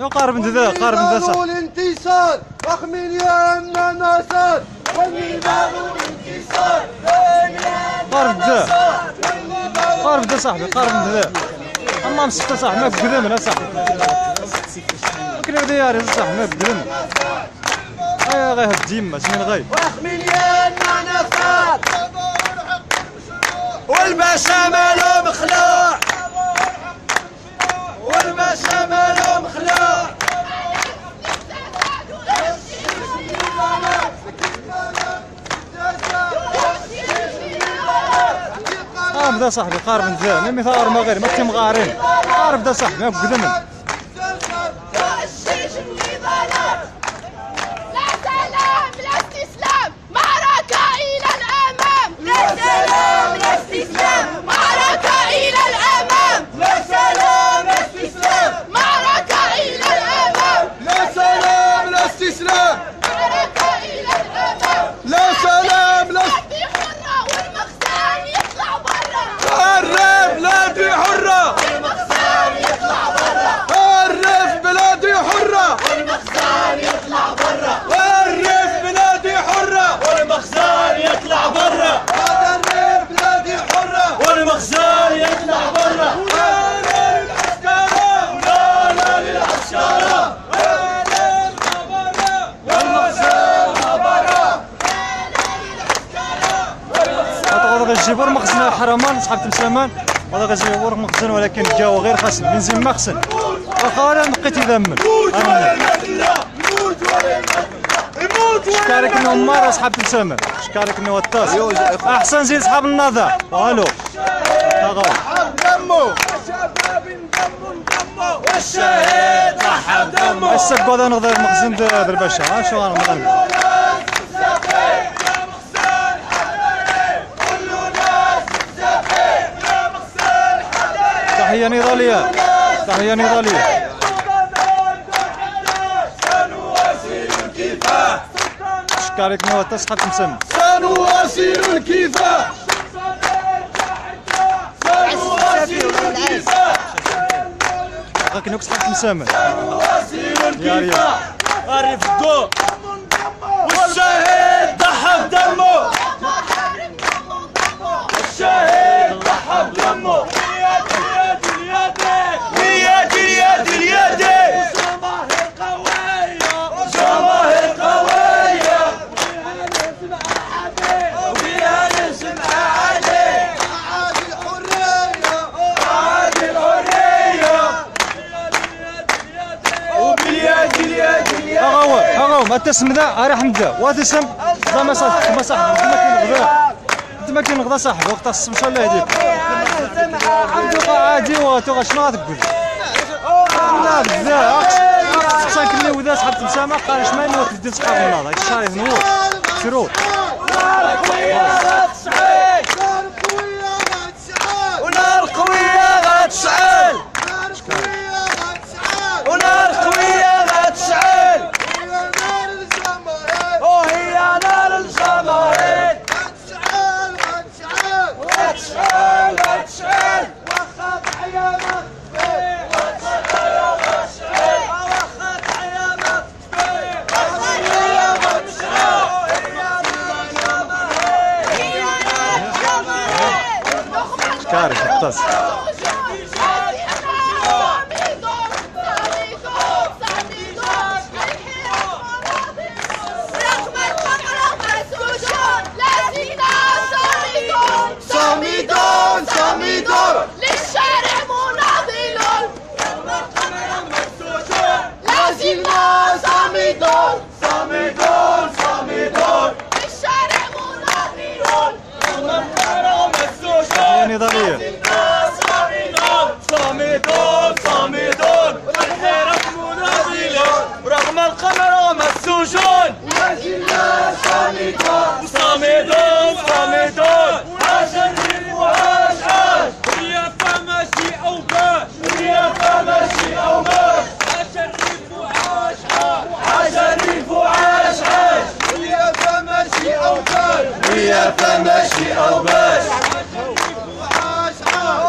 قارب انت ذا قارب انت صح. الانتصار رغم يمنا نصر والنضال والانتصار قارب ذا قارب ذا صاحبي قارب انت ذا اما مسكت صاحبي ما بقدم انا صاحبي كنا دياري صاحبي ما بقدم غير هديما شنو غايب رغم يمنا نصر والباشا مالو مخلوع والباشا مالو مخلوع قارب ذا صاحبي قارب انت ذا ما مثار ما غير ما تم غارين قارب ذا صاحبي ما بقدم غيجيبوا المخزن حرمان صحاب تمسامان ولا غيجيبوا المخزن ولكن الجو غير خاص بنزين ما خصن واخا انا بقيت يذمل شكارك انه مار صحاب تمسامان شكارك انه الطاس احسن زين صحاب النظر والو دمو والشهيد ضحى بدمه السب هذا نقدر المخزن ديال الباشا ها شو غنقدر تحية نضالية تحية نضالية سنواصل الكفاح شكارك نوا تصحى تمسم سنواصل الكفاح سنواصل الكفاح غاك نوك صحاب تمسم سنواصل الكفاح غاري في الضوء والشهيد ضحى بدمه الشهيد ضحى بدمه ما تسم ذا راح نبدا وتسم ذا ما صح ما صح انت ما كاين غدا صاحبي وقت الصم شو الله يهديك عادي وتو شنو غتقول لا بزاف خصك اللي وذا صحاب تمسامه قال اش مالي وتدي صحاب النهار الشارع نور شروط ونار قويه غتشعل ونار قويه غتشعل وهي نار الجماهير غتشعل غتشعل غتشعل غتشعل واخا تحيا ما تطفي غتشعل غتشعل واخا تحيا ما تطفي غتشعل غتشعل هي نار الجماهير شكاري خطاس للشارع مناضلون لازلنا صامدون صامدون صامدون للشارع مناضلون نضالية صامدون صامدون والحراك مناضلون رغم القمر والسجون لازلنا صامدون صامدون صامدون عاش الريف وعاش عاش هي فماشي او باش هي فماشي او باش عاش الريف وعاش عاش عاش الريف وعاش عاش هي فماشي او باش هي فماشي او باش عاش الريف وعاش عاش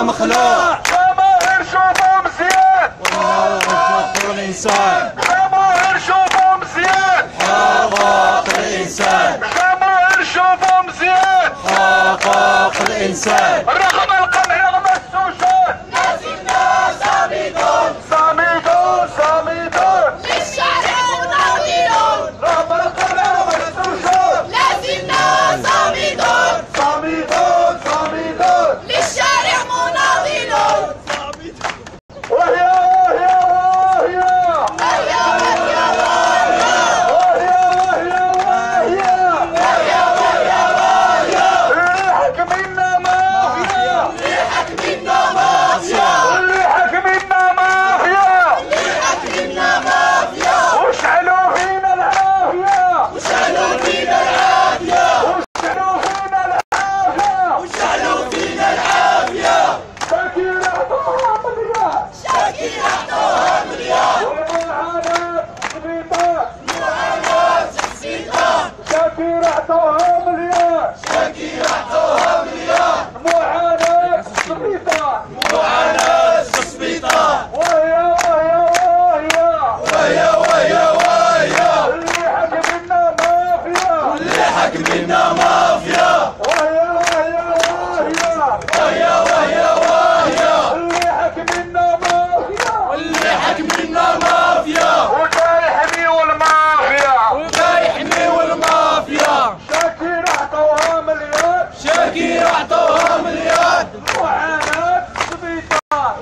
مخلوق جماهير شوفوا مزيان حقوق الإنسان جماهير شوفوا مزيان حقوق الإنسان جماهير شوفوا مزيان حقوق الإنسان رغم القمع رغم السجون لازلنا صامدون صامدون صامدون للشارع مناضلون رغم القمع رغم السجون لازلنا صامدون صامدون صامدون للشارع مناضلون وهي وهي وهي اللي حكمنا مافيا اللي حكمنا مافيا وشعلوا فينا العافية وشالوا فينا العافية وشعلوا فينا العافية شاكير اعطوها مليار شاكير اعطوها مليار والمعاناة سبيطار تسيطان شاكير اعطوها مليار معاناة سبيطار وهي اللي حكمنا مافيا وهي اللي حكمنا مافيا وكان يحمي والمافيا شاكير اعطوها مليار معاناة سبيطار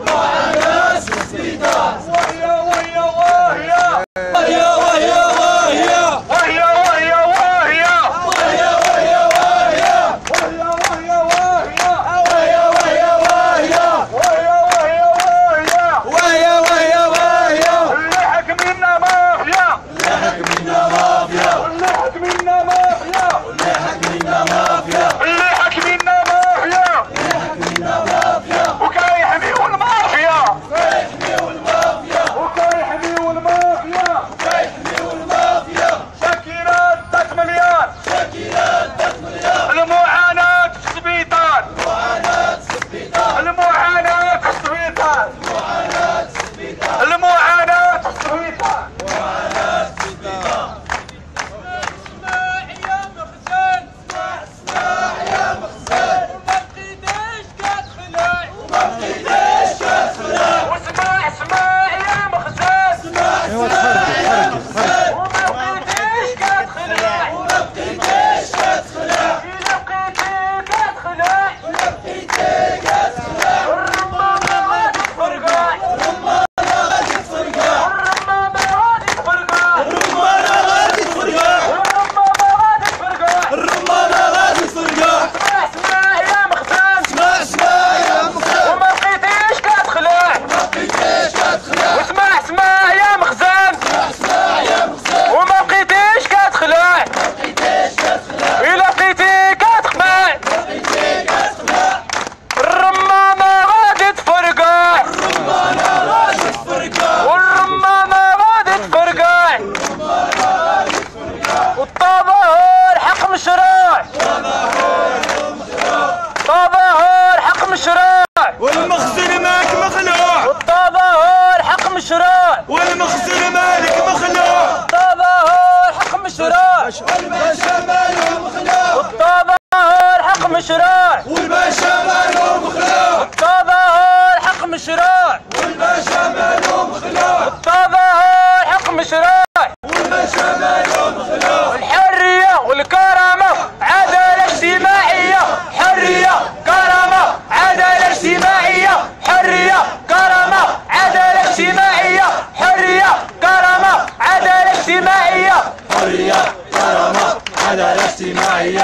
عدالة اجتماعية.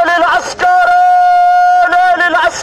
لا للعسكر لا للعسكر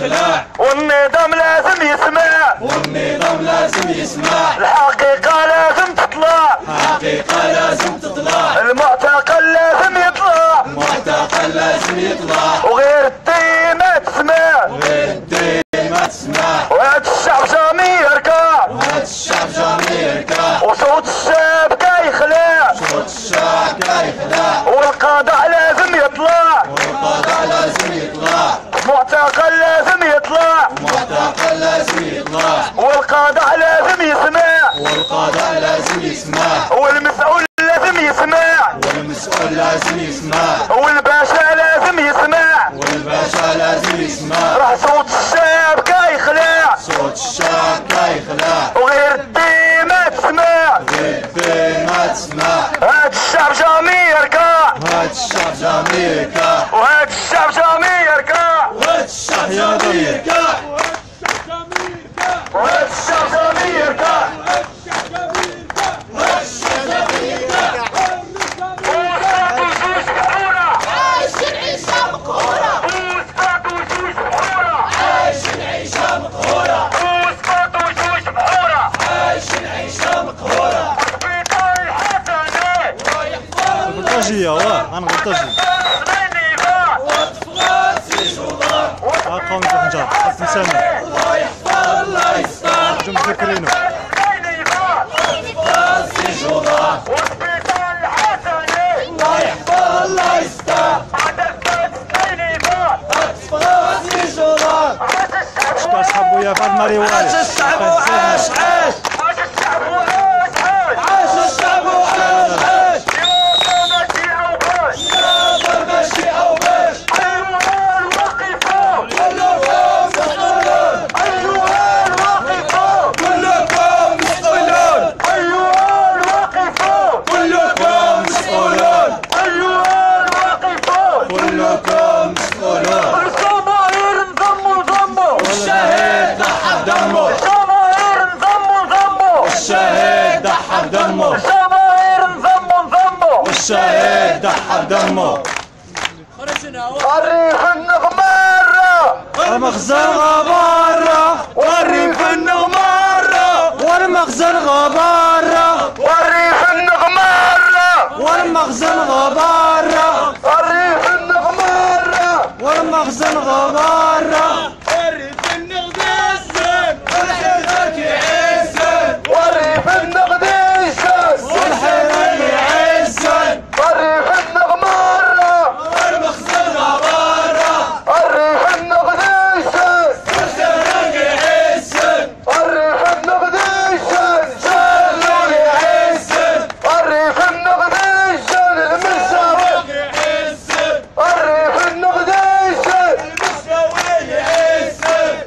يخلع والنظام لازم يسمع والنظام لازم يسمع الحقيقة لازم تطلع حقيقة لازم تطلع المعتقل لازم يطلع معتقل لازم يطلع وغير الدين ما تسمع غير الدين ما تسمع وهاد الشعب جامي يركع وهاد الشعب جامي يركع وصوت الشعب كيخلع صوت الشعب كيخلع والقضاء لازم يطلع والقضاء لازم يطلع معتقل لازم يطلع معتقل لازم يطلع والقضاء لازم يسمع والقضاء لازم يسمع والمسؤول لازم يسمع والمسؤول لازم يسمع والباشا لازم يسمع والباشا لازم يسمع راه صوت الشعب كيخلع صوت الشعب كيخلع وغير الدين ما تسمع غير الدين ما تسمع هاد الشعب جامي يركع هاد الشعب جامي يركع وهاد الشعب جامي يركع وهاد الشعب جامي يركع وهاد الشعب جامي يركع عايشين عيشة مقهورة عايشين عيشة مقهورة عايشين عيشة مقهورة البلطاجية واه غنغلطاجي قومي في الحجار حسن سامي الله يستر انتم مذكرينو الله يحفظ الله يستر شكون صحابو يا فهاد مريوال عاش الشعب وعاش عاش عاش الشعب وعاش عاش يا ماشي او باش كلكم مسؤولون كلكم مسؤولون كلكم مسؤولون الجماهير نضموا الشهيد ضحى بدمه الجماهير نضموا الشهيد ضحى بدمه الجماهير نضموا الشهيد ضحى بدمه الريف النغمارة المخزن غبارة والريف النغمارة والمخزن غبارة والريف النغمارة والمخزن غبارة الريف النغمارة والمخزن غبارة الريف النغديسن والحيرك يعزن والريف النغديشن والحيرك يعزن الريف النغمارة والمخزن غبارة الريف النغديشن والحيرك يعزن الريف النغديشن والحيرك يعزن الريف النغديشن المساوي يعزن الريف النغديشن المساوي يعزن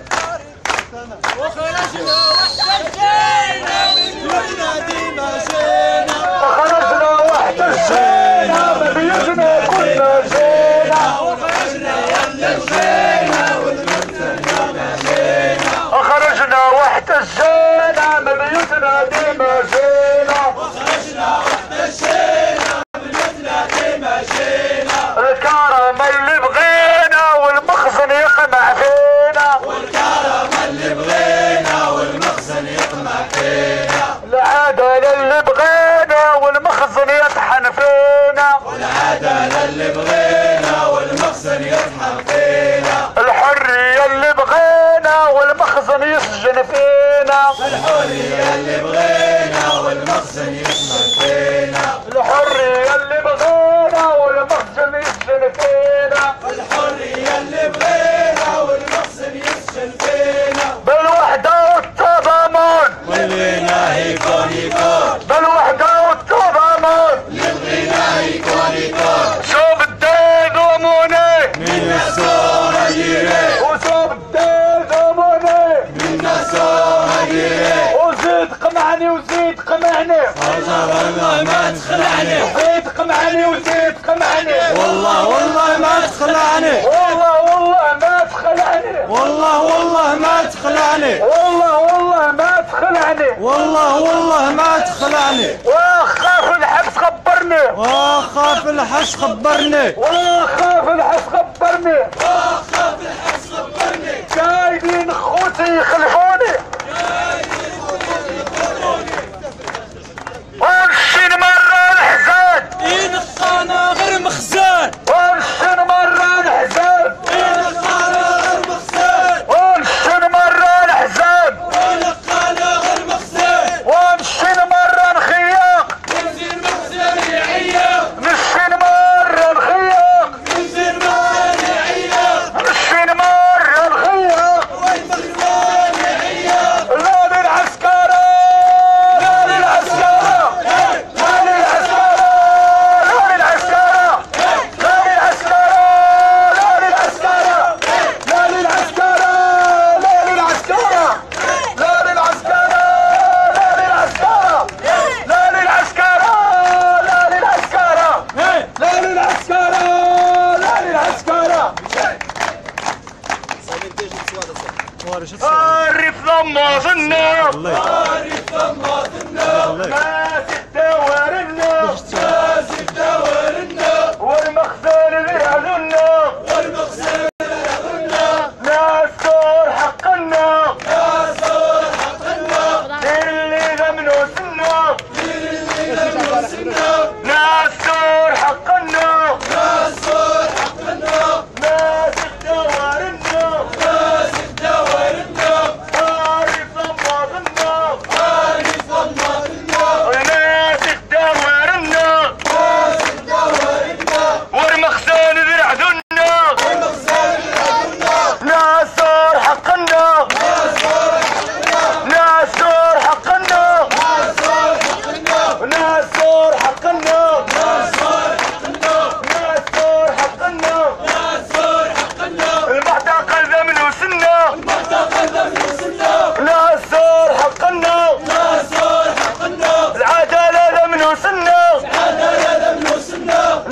وخرجنا واحتجينا من ولادي ما جينا خرجنا واحتجينا من بيوتنا كنا جينا وخرجنا يلا جينا والمرتنا ما جينا خرجنا واحتجينا من بيوتنا ديما جينا وخرجنا واحتجينا من مثل ديما جينا الكرم اللي بغينا والمخزن يقمع فينا والكرم اللي بغينا والمخزن يطمع فينا العدل اللي بغينا والمخزن يطحن فينا والعدالة اللي بغينا والمخزن يطمع فينا الحرية اللي بغينا والمخزن يسجن فينا الحرية اللي بغينا والمخزن يطمع فينا الحرية اللي بغينا والمخزن يسجن فينا الحرية اللي بغينا والمخزن يسجن فينا بالوحدة والتضامن واللينا يكون يكون بالوحدة والتضامن اللي بغينا يكون يكون شوف الدين وموني من السوء يري وشوف الدين وموني من السوء يري وزيد قمعني وزيد قمعني والله ما تخلعني زيد قمعني وزيد قمعني والله والله ما تخلعني والله ما تخلعني والله ما تخلعني والله ما تخلعني والله ما تخلعني واخاف الحبس خبرني واخاف الحس خبرني واخاف الحبس خبرني واخاف الحس خبرني قايدين خوتي يخلفوا